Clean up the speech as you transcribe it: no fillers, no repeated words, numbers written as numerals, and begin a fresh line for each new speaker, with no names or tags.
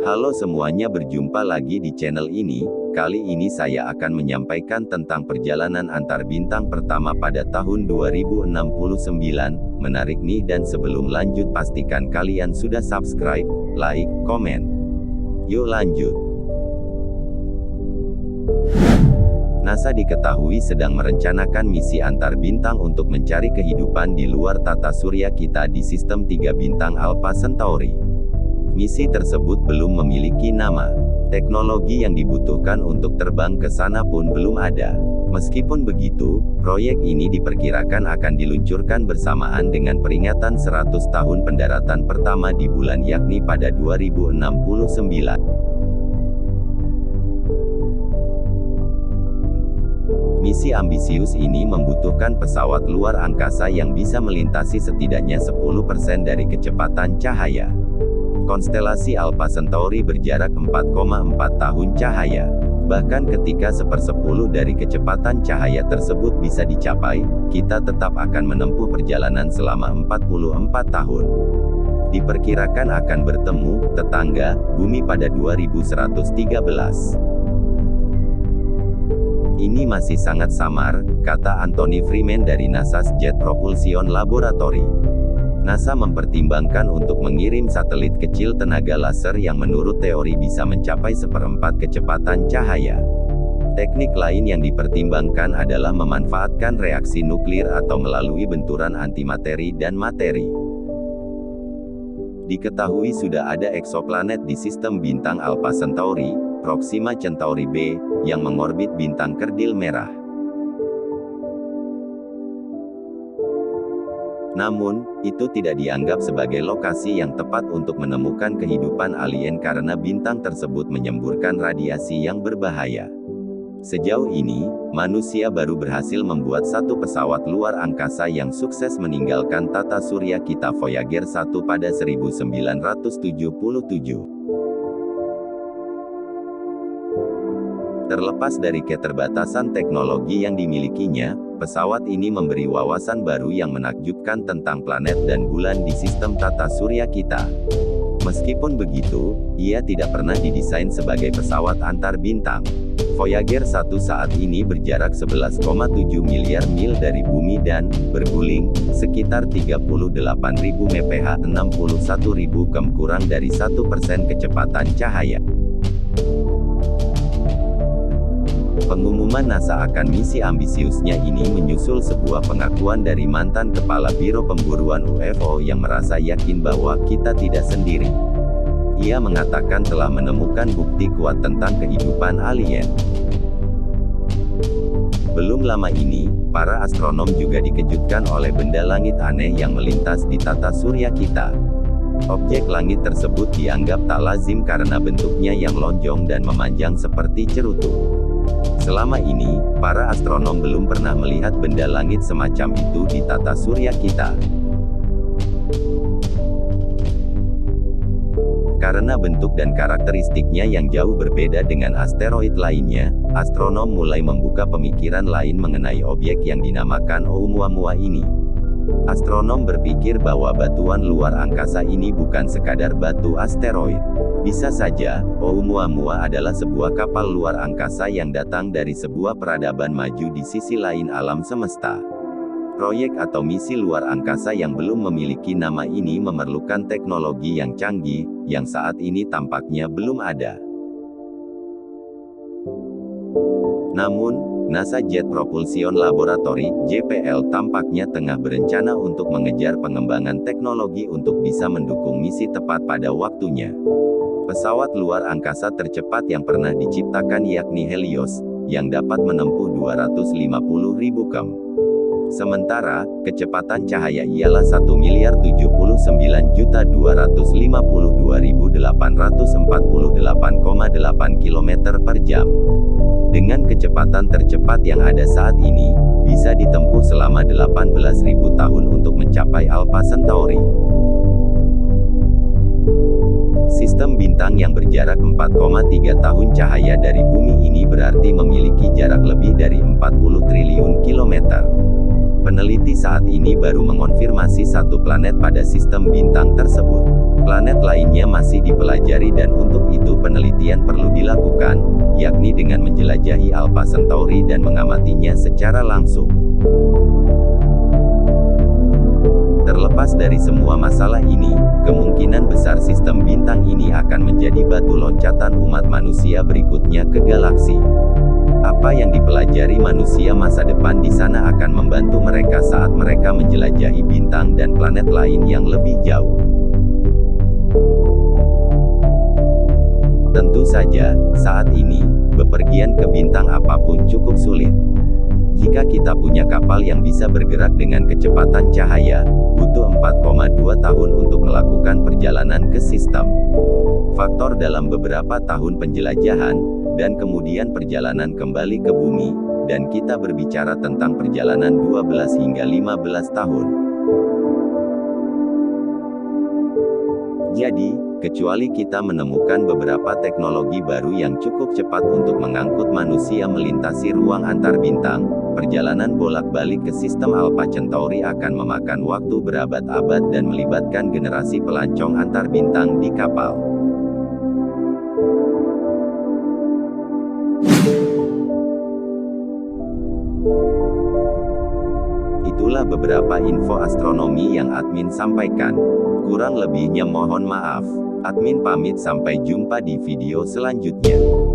Halo semuanya, berjumpa lagi di channel ini. Kali ini saya akan menyampaikan tentang perjalanan antar bintang pertama pada tahun 2069. Menarik nih, dan sebelum lanjut pastikan kalian sudah subscribe, like, komen. Yuk lanjut. NASA diketahui sedang merencanakan misi antar bintang untuk mencari kehidupan di luar tata surya kita di sistem 3 bintang Alpha Centauri. Misi tersebut belum memiliki nama. Teknologi yang dibutuhkan untuk terbang ke sana pun belum ada. Meskipun begitu, proyek ini diperkirakan akan diluncurkan bersamaan dengan peringatan 100 tahun pendaratan pertama di bulan, yakni pada 2069. Misi ambisius ini membutuhkan pesawat luar angkasa yang bisa melintasi setidaknya 10% dari kecepatan cahaya. Konstelasi Alpha Centauri berjarak 4,4 tahun cahaya. Bahkan ketika 1/10 dari kecepatan cahaya tersebut bisa dicapai, kita tetap akan menempuh perjalanan selama 44 tahun. Diperkirakan akan bertemu tetangga bumi pada 2113. Ini masih sangat samar, kata Anthony Freeman dari NASA's Jet Propulsion Laboratory. NASA mempertimbangkan untuk mengirim satelit kecil tenaga laser yang menurut teori bisa mencapai 1/4 kecepatan cahaya. Teknik lain yang dipertimbangkan adalah memanfaatkan reaksi nuklir atau melalui benturan antimateri dan materi. Diketahui sudah ada eksoplanet di sistem bintang Alpha Centauri, Proxima Centauri b, yang mengorbit bintang kerdil merah. Namun, itu tidak dianggap sebagai lokasi yang tepat untuk menemukan kehidupan alien karena bintang tersebut menyemburkan radiasi yang berbahaya. Sejauh ini, manusia baru berhasil membuat satu pesawat luar angkasa yang sukses meninggalkan tata surya kita, Voyager 1, pada 1977. Terlepas dari keterbatasan teknologi yang dimilikinya, pesawat ini memberi wawasan baru yang menakjubkan tentang planet dan bulan di sistem tata surya kita. Meskipun begitu, ia tidak pernah didesain sebagai pesawat antar bintang. Voyager 1 saat ini berjarak 11,7 miliar mil dari bumi dan berguling sekitar 38.000 mph, 61.000 km, kurang dari 1% kecepatan cahaya. Pengumuman NASA akan misi ambisiusnya ini menyusul sebuah pengakuan dari mantan Kepala Biro Pemburuan UFO yang merasa yakin bahwa kita tidak sendiri. Ia mengatakan telah menemukan bukti kuat tentang kehidupan alien. Belum lama ini, para astronom juga dikejutkan oleh benda langit aneh yang melintas di tata surya kita. Objek langit tersebut dianggap tak lazim karena bentuknya yang lonjong dan memanjang seperti cerutu. Selama ini, para astronom belum pernah melihat benda langit semacam itu di tata surya kita. Karena bentuk dan karakteristiknya yang jauh berbeda dengan asteroid lainnya, astronom mulai membuka pemikiran lain mengenai objek yang dinamakan Oumuamua ini. Astronom berpikir bahwa batuan luar angkasa ini bukan sekadar batu asteroid. Bisa saja, Oumuamua adalah sebuah kapal luar angkasa yang datang dari sebuah peradaban maju di sisi lain alam semesta. Proyek atau misi luar angkasa yang belum memiliki nama ini memerlukan teknologi yang canggih, yang saat ini tampaknya belum ada. Namun, NASA Jet Propulsion Laboratory, JPL, tampaknya tengah berencana untuk mengejar pengembangan teknologi untuk bisa mendukung misi tepat pada waktunya. Pesawat luar angkasa tercepat yang pernah diciptakan yakni Helios, yang dapat menempuh 250.000 km. Sementara, kecepatan cahaya ialah 1.079.052.848,8 km per jam. Dengan kecepatan tercepat yang ada saat ini, bisa ditempuh selama 18.000 tahun untuk mencapai Alpha Centauri. Sistem bintang yang berjarak 4,3 tahun cahaya dari bumi ini berarti memiliki jarak lebih dari 40 triliun kilometer. Peneliti saat ini baru mengonfirmasi satu planet pada sistem bintang tersebut. Planet lainnya masih dipelajari dan untuk itu penelitian perlu dilakukan, yakni dengan menjelajahi Alpha Centauri dan mengamatinya secara langsung. Terlepas dari semua masalah ini, kemungkinan besar sistem bintang ini akan menjadi batu loncatan umat manusia berikutnya ke galaksi. Apa yang dipelajari manusia masa depan di sana akan membantu mereka saat mereka menjelajahi bintang dan planet lain yang lebih jauh. Tentu saja, saat ini, bepergian ke bintang apapun cukup sulit. Jika kita punya kapal yang bisa bergerak dengan kecepatan cahaya, butuh 4,2 tahun untuk melakukan perjalanan ke sistem. Faktor dalam beberapa tahun penjelajahan, dan kemudian perjalanan kembali ke bumi, dan kita berbicara tentang perjalanan 12 hingga 15 tahun. Jadi, kecuali kita menemukan beberapa teknologi baru yang cukup cepat untuk mengangkut manusia melintasi ruang antar bintang, perjalanan bolak-balik ke sistem Alpha Centauri akan memakan waktu berabad-abad dan melibatkan generasi pelancong antar bintang di kapal. Itulah beberapa info astronomi yang admin sampaikan. Kurang lebihnya mohon maaf. Admin pamit, sampai jumpa di video selanjutnya.